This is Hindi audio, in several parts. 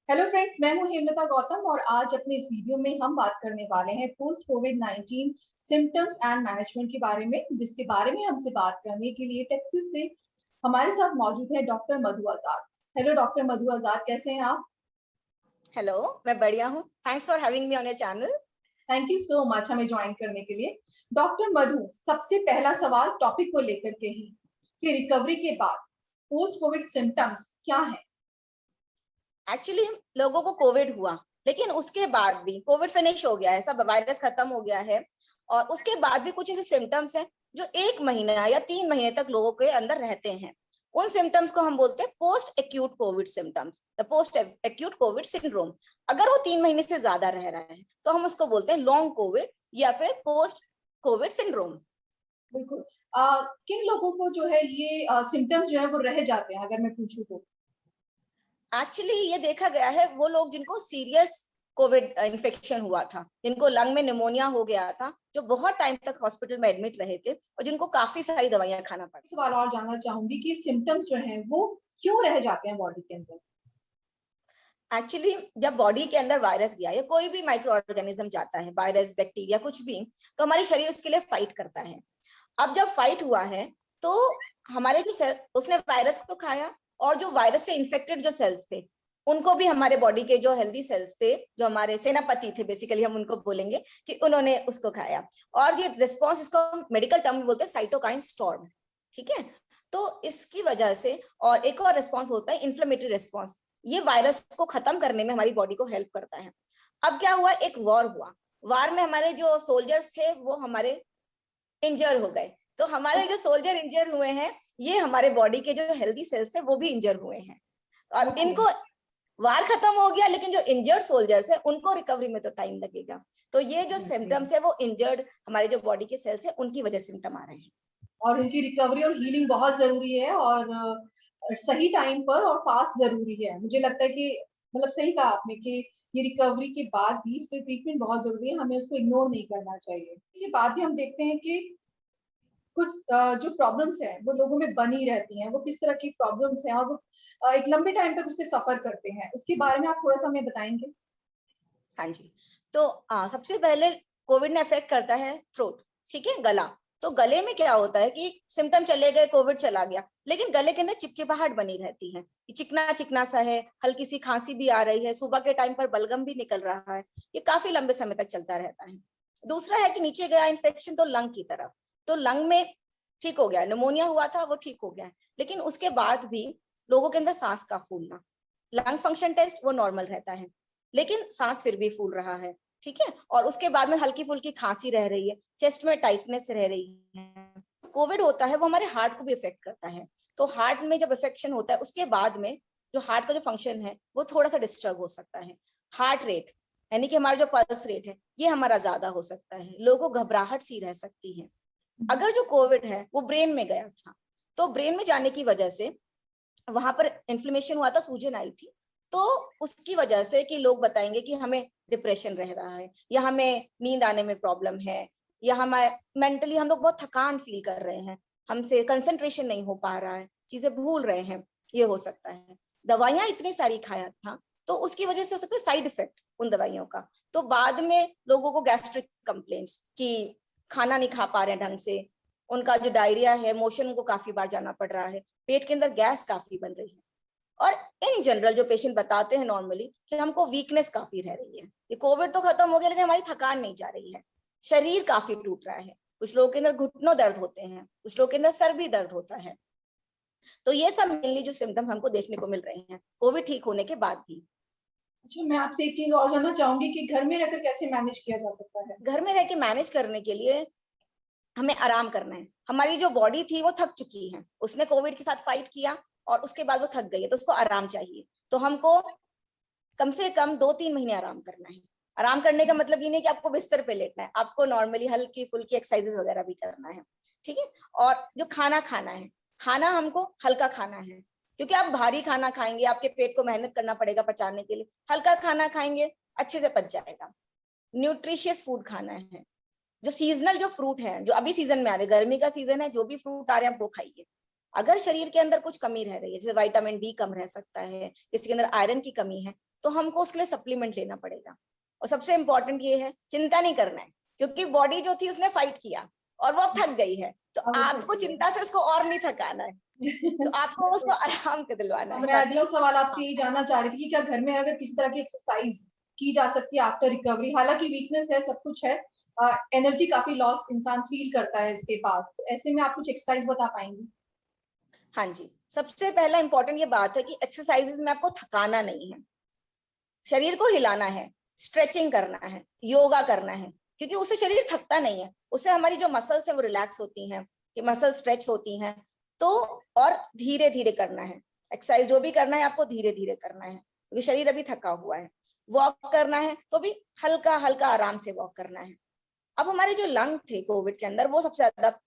हेलो फ्रेंड्स, मैं हूं हेमलता गौतम और आज अपने इस वीडियो में हम बात करने वाले हैं post Covid 19 symptoms and management के बारे में, जिसके बारे में हमसे बात करने के लिए टेक्सास से हमारे साथ मौजूद है डॉक्टर मधु आजाद। हेलो डॉक्टर मधु आजाद, कैसे हैं आप? हेलो, मैं बढ़िया हूँ। Thanks for having me on your channel. Thank you so much हमें ज्वाइन करने के लिए। डॉक्टर मधु, सबसे पहला सवाल टॉपिक को लेकर के ही कि रिकवरी के बाद पोस्ट कोविड सिम्टम्स क्या है? एक्चुअली लोगों को कोविड हुआ, लेकिन उसके बाद भी कोविड फिनिश हो गया है, सब वायरस खत्म हो गया है, और उसके बाद भी कुछ ऐसे सिम्टम्स हैं जो 1 महीना या 3 महीने तक लोगों के अंदर रहते हैं। उन सिम्टम्स को हम बोलते हैं post acute Covid symptoms, the post acute Covid syndrome. अगर वो 3 महीने से ज्यादा रह रहा है तो हम उसको बोलते हैं लॉन्ग कोविड या फिर पोस्ट कोविड सिंड्रोम। बिल्कुल। किन लोगों को जो है ये सिम्टम्स जो है वो रह जाते हैं, अगर मैं पूछूं तो? एक्चुअली ये देखा गया है, वो लोग जिनको सीरियस कोविड इन्फेक्शन हुआ था, जिनको लंग में निमोनिया हो गया था, जो बहुत टाइम तक हॉस्पिटल में एडमिट रहे थे और जिनको काफी सारी दवाइयां खाना पड़ी। सवाल और जानना चाहूंगी कि सिम्टम्स जो हैं वो क्यों रह जाते हैं बॉडी के अंदर? एक्चुअली जब बॉडी के अंदर वायरस गया या कोई भी माइक्रो ऑर्गेनिज्म जाता है, वायरस बैक्टीरिया कुछ भी, तो हमारे शरीर उसके लिए फाइट करता है। अब जब फाइट हुआ है तो हमारे जो सेल, उसने वायरस को खाया, और जो वायरस से इन्फेक्टेड जो सेल्स थे उनको भी हमारे बॉडी के जो हेल्दी सेल्स थे, जो हमारे सेनापति थे बेसिकली, हम उनको बोलेंगे कि उन्होंने उसको खाया। और ये रिस्पॉन्स, इसको मेडिकल टर्म में बोलते हैं साइटोकाइन स्टॉर्म। ठीक है, तो इसकी वजह से, और एक और रिस्पॉन्स होता है इन्फ्लेमेटरी रिस्पॉन्स, ये वायरस को खत्म करने में हमारी बॉडी को हेल्प करता है। अब क्या हुआ, एक वॉर हुआ, वार में हमारे जो सोल्जर्स थे वो हमारे इंजर हो गए, तो हमारे जो सोल्जर इंजर हुए हैं, ये हमारे बॉडी के जो हेल्दी सेल्स थे वो भी इंजर हुए हैं। और ओके। इनको वार खत्म हो गया, लेकिन जो इंजर्ड सोल्जर्स है उनको रिकवरी में तो टाइम लगेगा। तो ये जो सिम्टम्स है वो इंजर्ड हमारे जो बॉडी के सेल्स है उनकी वजह से सिम्टम आ रहे हैं। और इनकी रिकवरी और हीलिंग बहुत जरूरी है, और सही टाइम पर और फास्ट जरूरी है। मुझे लगता है कि मतलब सही कहा आपने कि ये रिकवरी के बाद भी इसका ट्रीटमेंट बहुत जरूरी है, हमें उसको इग्नोर नहीं करना चाहिए। ये बाद भी हम देखते हैं कि कुछ जो प्रॉब्लम्स हैं वो लोगों में बनी रहती हैं। वो किस तरह की प्रॉब्लम्स हैं और वो एक लंबे टाइम तक उससे सफर करते हैं, उसके बारे में आप थोड़ा सा हमें बताएंगे? हाँ जी, तो सबसे पहले कोविड ने अफेक्ट करता है थ्रोट, ठीक है, गला। तो गले में क्या होता है कि सिम्टम चले गए, कोविड चला गया, लेकिन गले के अंदर चिपचिपाहट बनी रहती है, चिकना चिकना सा है, हल्की सी खांसी भी आ रही है, सुबह के टाइम पर बलगम भी निकल रहा है, ये काफी लंबे समय तक चलता रहता है। दूसरा है कि नीचे गया इन्फेक्शन तो लंग की तरफ, तो लंग में ठीक हो गया, निमोनिया हुआ था वो ठीक हो गया है, लेकिन उसके बाद भी लोगों के अंदर सांस का फूलना, लंग फंक्शन टेस्ट वो नॉर्मल रहता है, लेकिन सांस फिर भी फूल रहा है, ठीक है, और उसके बाद में हल्की फुल्की खांसी रह रही है, चेस्ट में टाइटनेस रह रही है। कोविड होता है वो हमारे हार्ट को भी इफेक्ट करता है, तो हार्ट में जब इफेक्शन होता है उसके बाद में जो हार्ट का जो फंक्शन है वो थोड़ा सा डिस्टर्ब हो सकता है। हार्ट रेट, यानी कि हमारा जो पल्स रेट है ये हमारा ज्यादा हो सकता है, लोगों को घबराहट सी रह सकती है। अगर जो कोविड है वो ब्रेन में गया था, तो ब्रेन में जाने की वजह से वहां पर इन्फ्लेमेशन हुआ था, सूजन आई थी, तो उसकी वजह से कि लोग बताएंगे कि हमें डिप्रेशन रह रहा है, या हमें नींद आने में प्रॉब्लम है, या हमें मेंटली हम लोग बहुत थकान फील कर रहे हैं, हमसे कंसंट्रेशन नहीं हो पा रहा है, चीजें भूल रहे हैं, ये हो सकता है। दवाइयां इतनी सारी खाया था तो उसकी वजह से हो सकता है साइड इफेक्ट उन दवाइयों का, तो बाद में लोगों को गैस्ट्रिक कंप्लेंट्स कि खाना नहीं खा पा रहे ढंग से, उनका जो डायरिया है, मोशन उनको काफी बार जाना पड़ रहा है, पेट के अंदर गैस काफी बन रही है, और इन जनरल जो पेशेंट बताते हैं नॉर्मली कि हमको वीकनेस काफी रह रही है, ये कोविड तो खत्म हो गया लेकिन हमारी थकान नहीं जा रही है, शरीर काफी टूट रहा है, कुछ लोगों के अंदर घुटनों दर्द होते हैं, कुछ लोगों के अंदर सर भी दर्द होता है। तो ये सब मेनली जो सिम्टम हमको देखने को मिल रहे हैं कोविड ठीक होने के बाद भी। अच्छा, मैं आपसे एक चीज और जानना चाहूंगी कि घर में रहकर कैसे मैनेज किया जा सकता है? घर में रह के मैनेज करने के लिए हमें आराम करना है, हमारी जो बॉडी थी वो थक चुकी है, उसने कोविड के साथ फाइट किया और उसके बाद वो थक गई है, तो उसको आराम चाहिए, तो हमको कम से कम 2-3 महीने आराम करना है। आराम करने का मतलब ये नहीं कि आपको बिस्तर पे लेटना है, आपको नॉर्मली हल्की फुल्की एक्सरसाइजेस वगैरह भी करना है, ठीक है। और जो खाना खाना है, खाना हमको हल्का खाना है, क्योंकि आप भारी खाना खाएंगे आपके पेट को मेहनत करना पड़ेगा पचाने के लिए, हल्का खाना खाएंगे अच्छे से पच जाएगा। न्यूट्रिशियस फूड खाना है, जो सीजनल जो फ्रूट है जो अभी सीजन में आ रहे, गर्मी का सीजन है, जो भी फ्रूट आ रहे हैं आप वो खाइए, अगर शरीर के अंदर कुछ कमी रह रही है, जैसे विटामिन डी कम रह सकता है, किसी के अंदर आयरन की कमी है, तो हमको उसके लिए सप्लीमेंट लेना पड़ेगा। और सबसे इंपॉर्टेंट ये है, चिंता नहीं करना है, क्योंकि बॉडी जो थी उसने फाइट किया और वो अब थक गई है, तो अब वो थक आपको गई है। चिंता से उसको और नहीं थकाना है, तो आपको उसको आराम के दिलवाना है। मैं अगला सवाल आपसे यही जानना चाह रही थी कि क्या घर में अगर किस तरह की एक्सरसाइज की जा सकती है आफ्टर रिकवरी? हालांकि वीकनेस है, सब कुछ है, एनर्जी काफी लॉस इंसान फील करता है इसके बाद, तो ऐसे में आप कुछ एक्सरसाइज बता पाएंगी? हाँ जी, सबसे पहला इंपॉर्टेंट ये बात है कि एक्सरसाइजेस में आपको थकाना नहीं है, शरीर को हिलाना है, स्ट्रेचिंग करना है, योगा करना है, क्योंकि उससे शरीर थकता नहीं है, उससे हमारी जो मसल्स है वो रिलैक्स होती हैं, ये मसल स्ट्रेच होती हैं। तो और धीरे धीरे करना है एक्सरसाइज, जो भी करना है आपको धीरे धीरे करना है, क्योंकि शरीर अभी थका हुआ है। वॉक करना है तो भी हल्का हल्का आराम से वॉक करना है। अब हमारे जो लंग थे कोविड के अंदर, वो सबसे ज्यादा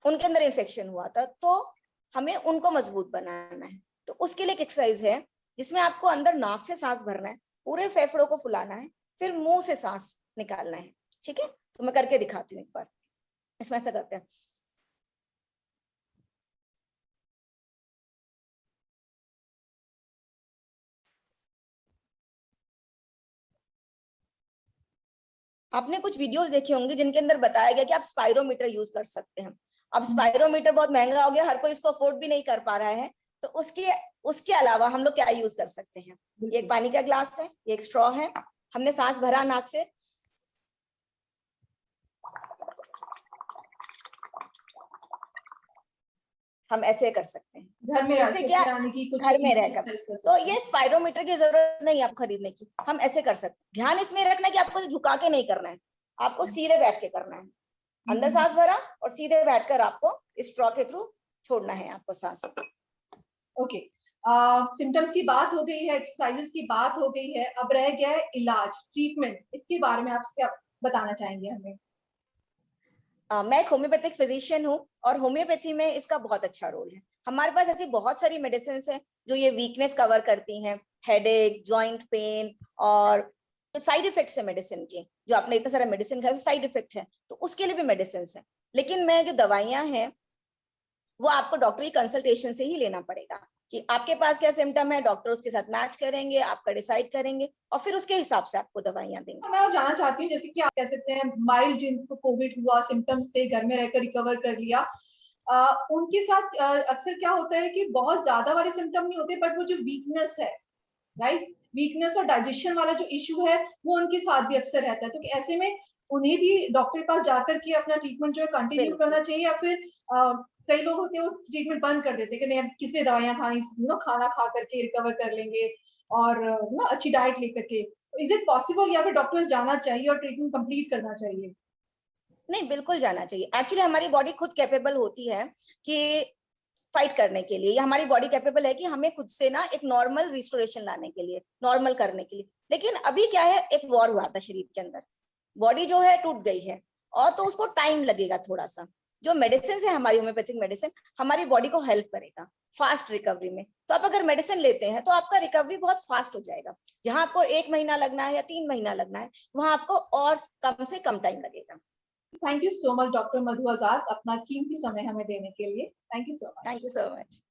उनके अंदर इन्फेक्शन हुआ था, तो हमें उनको मजबूत बनाना है। तो उसके लिए एक एक्सरसाइज है जिसमें आपको अंदर नाक से सांस भरना है, पूरे फेफड़ों को फुलाना है, फिर मुंह से सांस निकालना है। ठीक है, तो मैं करके दिखाती हूँ एक बार। इसमें ऐसा करते हैं, आपने कुछ वीडियोस देखे होंगे जिनके अंदर बताया गया कि आप स्पाइरोमीटर यूज कर सकते हैं। अब स्पाइरोमीटर बहुत महंगा हो गया, हर कोई इसको अफोर्ड भी नहीं कर पा रहा है, तो उसके उसके अलावा हम लोग क्या यूज कर सकते हैं? ये एक पानी का ग्लास है, ये एक स्ट्रॉ है, हमने सांस भरा नाक से, हम ऐसे कर सकते हैं। घर में तो रह इससे के क्या, यानी कि कुछ घर में इजी रहकर, एक्सरसाइज कर तो सकते ये हैं। स्पाइरोमीटर की जरूरत नहीं आप खरीदने की, हम ऐसे कर सकते हैं। ध्यान इसमें रखना है कि आपको झुका के नहीं करना है, आपको सीधे बैठ के करना है। अंदर सांस भरा और सीधे बैठकर आपको स्ट्रॉ के थ्रू छोड़ना है आपको सांस। ओके, सिम्टम्स की बात हो गई है, एक्सरसाइजेस की बात हो गई है, अब रह गया है इलाज, ट्रीटमेंट। इसके बारे में आप क्या बताना चाहेंगे हमें? मैं एक होम्योपैथिक फिजिशियन हूँ और होम्योपैथी में इसका बहुत अच्छा रोल है। हमारे पास ऐसी बहुत सारी मेडिसिन है जो ये वीकनेस कवर करती हैं, हेडेक, जॉइंट पेन, और जो साइड इफेक्ट्स है मेडिसिन के, जो आपने इतना सारा मेडिसिन खाया साइड इफेक्ट है, तो उसके लिए भी मेडिसिन है। लेकिन मैं जो दवाइयां हैं वो आपको डॉक्टरी कंसल्टेशन से ही लेना पड़ेगा, कि आपके पास क्या सिम्टम है, डॉक्टर उसके साथ मैच करेंगे, आपका डिसाइड करेंगे और फिर उसके हिसाब से आपको दवाइयां देंगे। मैं और जानना चाहती हूँ, जैसे कि आप कह सकते हैं माइल्ड जिनको कोविड हुआ, सिम्टम्स थे, घर में रहकर रिकवर कर लिया, उनके साथ अक्सर क्या होता है कि बहुत ज्यादा वाले सिम्टम नहीं होते, बट वो जो वीकनेस है, राइट, वीकनेस और डाइजेशन वाला जो इशू है वो उनके साथ भी अक्सर रहता है, तो ऐसे में उन्हें भी डॉक्टर के पास जाकर के अपना ट्रीटमेंट जो है कंटिन्यू बिल्कुल, करना चाहिए, या फिर कई लोग होते हैं वो ट्रीटमेंट बंद कर देते हैं कि नहीं अब किस लिए दवाइयां खानी, खाना खा करके रिकवर कर लेंगे, और अच्छी डाइट लेकर के, इज इट पॉसिबल या फिर डॉक्टर्स जाना चाहिए और ट्रीटमेंट कंप्लीट करना चाहिए? नहीं बिल्कुल जाना चाहिए। एक्चुअली हमारी बॉडी खुद कैपेबल होती है कि फाइट करने के लिए, या हमारी बॉडी कैपेबल है कि हमें खुद से ना एक नॉर्मल रिस्टोरेशन लाने के लिए, नॉर्मल करने के लिए। लेकिन अभी क्या है, एक वॉर हुआ था शरीर के अंदर, बॉडी जो है टूट गई है, और तो उसको टाइम लगेगा थोड़ा सा। जो मेडिसिन है हमारी होम्योपैथिक मेडिसिन, हमारी बॉडी को हेल्प करेगा फास्ट रिकवरी में। तो आप अगर मेडिसिन लेते हैं तो आपका रिकवरी बहुत फास्ट हो जाएगा। जहां आपको 1 महीना लगना है या 3 महीना लगना है, वहां आपको और कम से कम टाइम लगेगा। Thank you so much doctor Madhu Azad, अपना कीमती समय हमें देने के लिए। Thank you so thank you much. So much.